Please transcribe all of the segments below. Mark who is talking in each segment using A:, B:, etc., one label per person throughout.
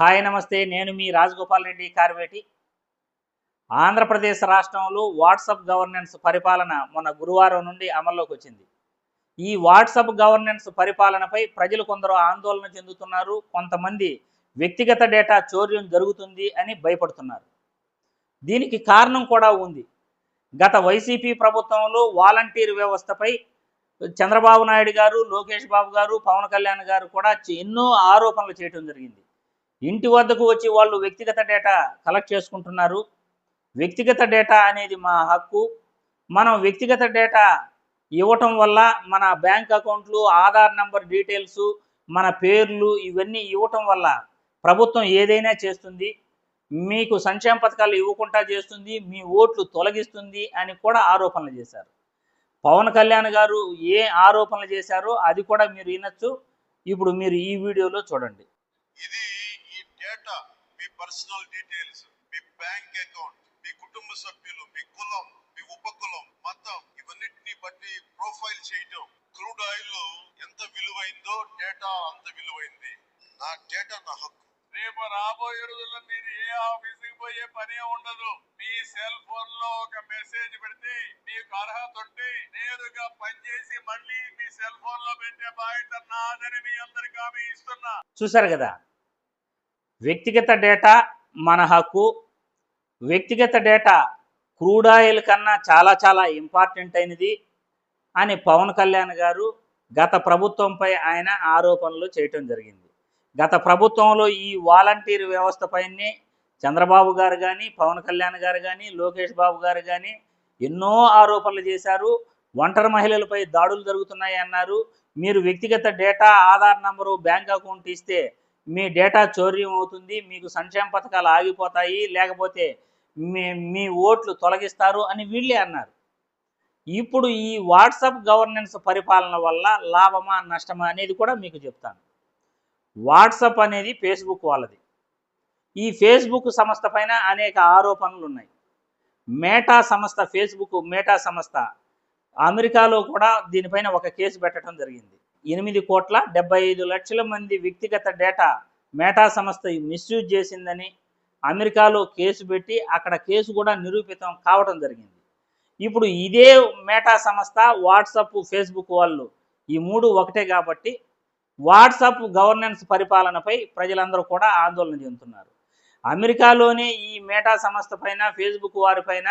A: Hi నమస్తే. నేను మీ రాజగోపాల్ రెడ్డి కార్వేటి. ఆంధ్రప్రదేశ్ రాష్ట్రంలో వాట్సాప్ గవర్నెన్స్ పరిపాలన మొన్న గురువారం నుండి అమల్లోకి వచ్చింది. ఈ వాట్సాప్ గవర్నెన్స్ పరిపాలనపై ప్రజలు కొందరు ఆందోళన చెందుతున్నారు. కొంతమంది వ్యక్తిగత డేటా చోర్యం జరుగుతుంది అని భయపడుతున్నారు. దీనికి కారణం కూడా ఉంది. గత వైసీపీ ప్రభుత్వంలో వాలంటీర్ వ్యవస్థపై చంద్రబాబు నాయుడు గారు, లోకేష్ బాబు గారు, పవన్ కళ్యాణ్ గారు కూడా ఎన్నో ఆరోపణలు చేయడం జరిగింది. ఇంటి వద్దకు వచ్చి వాళ్ళు వ్యక్తిగత డేటా కలెక్ట్ చేసుకుంటున్నారు. వ్యక్తిగత డేటా అనేది మా హక్కు. మనం వ్యక్తిగత డేటా ఇవ్వటం వల్ల మన బ్యాంక్ అకౌంట్లు, ఆధార్ నెంబర్ డీటెయిల్స్, మన పేర్లు ఇవన్నీ ఇవ్వటం వల్ల ప్రభుత్వం ఏదైనా చేస్తుంది, మీకు సంక్షేమ పథకాలు ఇవ్వకుండా చేస్తుంది, మీ ఓట్లు తొలగిస్తుంది అని కూడా ఆరోపణలు చేశారు. పవన్ కళ్యాణ్ గారు ఏ ఆరోపణలు చేశారో అది కూడా మీరు వినొచ్చు. ఇప్పుడు మీరు ఈ వీడియోలో చూడండి.
B: డేటా, మీ పర్సనల్ డీటెయిల్స్, మీ బ్యాంక్ అకౌంట్, మీ కుటుంబ సభ్యులు, మీ కులం, మీ ఉపకులం, మతం ఇవన్నిటిని బట్టి ప్రొఫైల్ చేయటం. క్రూడ్ ఆయిల్ ఎంత విలువైందో డేటా అంత విలువైంది. నా డేటా నా హక్కు. రేపు రాబోయే రోజుల్లో మీరు ఏ ఆఫీస్కి పోయే పనే ఉండదు. మీ సెల్ ఫోన్ లో ఒక మెసేజ్ పెడితే మీకు అర్హత ఉంటే నేరుగా పనిచేసి మళ్ళీ మీ సెల్ ఫోన్ లో పెట్టే బాధ్యత నాదని మీ అందరికీ హామీ ఇస్తున్నా.
A: చూసారు కదా, వ్యక్తిగత డేటా మన హక్కు. వ్యక్తిగత డేటా క్రూడ్ ఆయిల్ కన్నా చాలా చాలా ఇంపార్టెంట్ అయినది అని పవన్ కళ్యాణ్ గారు గత ప్రభుత్వంపై ఆయన ఆరోపణలు చేయటం జరిగింది. గత ప్రభుత్వంలో ఈ వాలంటీర్ వ్యవస్థపైనే చంద్రబాబు గారు కానీ, పవన్ కళ్యాణ్ గారు కానీ, లోకేష్ బాబు గారు కానీ ఎన్నో ఆరోపణలు చేశారు. ఒంటరి మహిళలపై దాడులు జరుగుతున్నాయి అన్నారు. మీరు వ్యక్తిగత data, Aadhaar number, bank account ఇస్తే మీ డేటా చౌర్యం అవుతుంది, మీకు సంక్షేమ పథకాలు ఆగిపోతాయి, లేకపోతే మీ ఓట్లు తొలగిస్తారు అని వీళ్ళే అన్నారు. ఇప్పుడు ఈ వాట్సాప్ గవర్నెన్స్ పరిపాలన వల్ల లాభమా నష్టమా అనేది కూడా మీకు చెప్తాను. వాట్సాప్ అనేది ఫేస్బుక్ వాళ్ళది. ఈ ఫేస్బుక్ సంస్థ పైన అనేక ఆరోపణలు ఉన్నాయి. మేటా సంస్థ, ఫేస్బుక్ మేటా సంస్థ అమెరికాలో కూడా దీనిపైన ఒక కేసు పెట్టడం జరిగింది. 8,75,00,000 మంది వ్యక్తిగత డేటా మేటా సంస్థ మిస్యూజ్ చేసిందని అమెరికాలో కేసు పెట్టి అక్కడ కేసు కూడా నిరూపితం కావడం జరిగింది. ఇప్పుడు ఇదే మేటా సంస్థ, వాట్సాప్, ఫేస్బుక్ వాళ్ళు ఈ మూడు ఒకటే కాబట్టి వాట్సాప్ గవర్నెన్స్ పరిపాలనపై ప్రజలందరూ కూడా ఆందోళన చెందుతున్నారు. అమెరికాలోనే ఈ మేటా సంస్థ పైన, ఫేస్బుక్ వారిపైన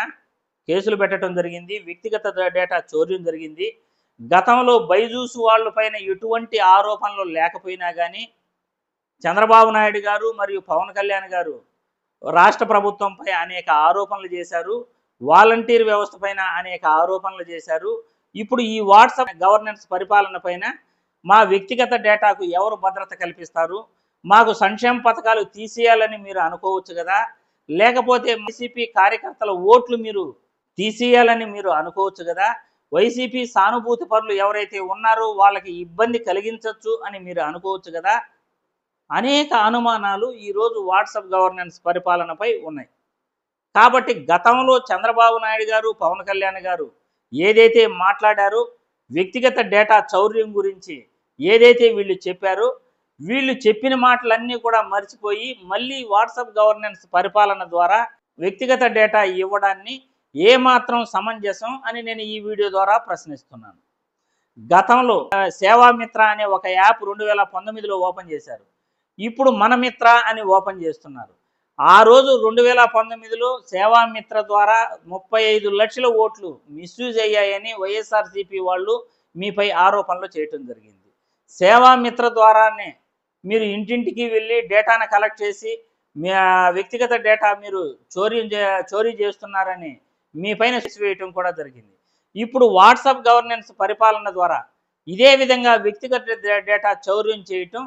A: కేసులు పెట్టడం జరిగింది. వ్యక్తిగత డేటా చోర్యం జరిగింది. గతంలో బైజూస్ వాళ్ళ పైన ఎటువంటి ఆరోపణలు లేకపోయినా కానీ చంద్రబాబు నాయుడు గారు మరియు పవన్ కళ్యాణ్ గారు రాష్ట్ర ప్రభుత్వంపై అనేక ఆరోపణలు చేశారు. వాలంటీర్ వ్యవస్థ పైన అనేక ఆరోపణలు చేశారు. ఇప్పుడు ఈ వాట్సాప్ గవర్నెన్స్ పరిపాలన పైన మా వ్యక్తిగత డేటాకు ఎవరు భద్రత కల్పిస్తారు, మాకు సంక్షేమ పథకాలు తీసేయాలని మీరు అనుకోవచ్చు కదా, లేకపోతే వైసీపీ కార్యకర్తల ఓట్లు మీరు తీసేయాలని మీరు అనుకోవచ్చు కదా, వైసీపీ సానుభూతి పరులు ఎవరైతే ఉన్నారో వాళ్ళకి ఇబ్బంది కలిగించవచ్చు అని మీరు అనుకోవచ్చు కదా. అనేక అనుమానాలు ఈరోజు వాట్సాప్ గవర్నెన్స్ పరిపాలనపై ఉన్నాయి. కాబట్టి గతంలో చంద్రబాబు నాయుడు గారు, పవన్ కళ్యాణ్ గారు ఏదైతే మాట్లాడారో, వ్యక్తిగత డేటా చౌర్యం గురించి ఏదైతే వీళ్ళు చెప్పారో, వీళ్ళు చెప్పిన మాటలన్నీ కూడా మర్చిపోయి మళ్ళీ వాట్సాప్ గవర్నెన్స్ పరిపాలన ద్వారా వ్యక్తిగత డేటా ఇవ్వడాన్ని ఏమాత్రం సమంజసం అని నేను ఈ వీడియో ద్వారా ప్రశ్నిస్తున్నాను. గతంలో సేవామిత్ర అనే ఒక యాప్ 2019లో ఓపెన్ చేశారు. ఇప్పుడు మన మిత్ర అని ఓపెన్ చేస్తున్నారు. ఆ రోజు 2019లో సేవామిత్ర ద్వారా 35 లక్షల ఓట్లు మిస్యూజ్ అయ్యాయని వైఎస్ఆర్సీపీ వాళ్ళు మీపై ఆరోపణలు చేయటం జరిగింది. సేవామిత్ర ద్వారానే మీరు ఇంటింటికి వెళ్ళి డేటాను కలెక్ట్ చేసి మీ వ్యక్తిగత డేటా మీరు చోరీ చేస్తున్నారని మీ పైన వేయటం కూడా జరిగింది. ఇప్పుడు వాట్సాప్ గవర్నెన్స్ పరిపాలన ద్వారా ఇదే విధంగా వ్యక్తిగత డేటా చౌర్యం చేయటం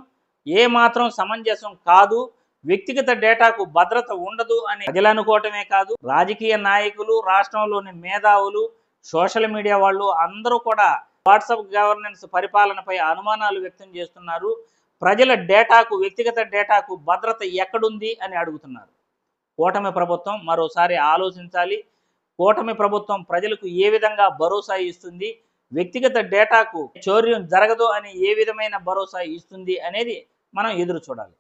A: ఏమాత్రం సమంజసం కాదు. వ్యక్తిగత డేటాకు భద్రత ఉండదు అని ప్రజలు అనుకోవటమే కాదు, రాజకీయ నాయకులు, రాష్ట్రంలోని మేధావులు, సోషల్ మీడియా వాళ్ళు అందరూ కూడా వాట్సాప్ గవర్నెన్స్ పరిపాలనపై అనుమానాలు వ్యక్తం చేస్తున్నారు. ప్రజల డేటాకు, వ్యక్తిగత డేటాకు భద్రత ఎక్కడుంది అని అడుగుతున్నారు. కూటమి ప్రభుత్వం మరోసారి ఆలోచించాలి. కూటమి ప్రభుత్వం ప్రజలకు ఏ విధంగా భరోసా ఇస్తుంది, వ్యక్తిగత డేటాకు చౌర్యం జరగదు అని ఏ విధమైన భరోసా ఇస్తుంది అనేది మనం ఎదురు చూడాలి.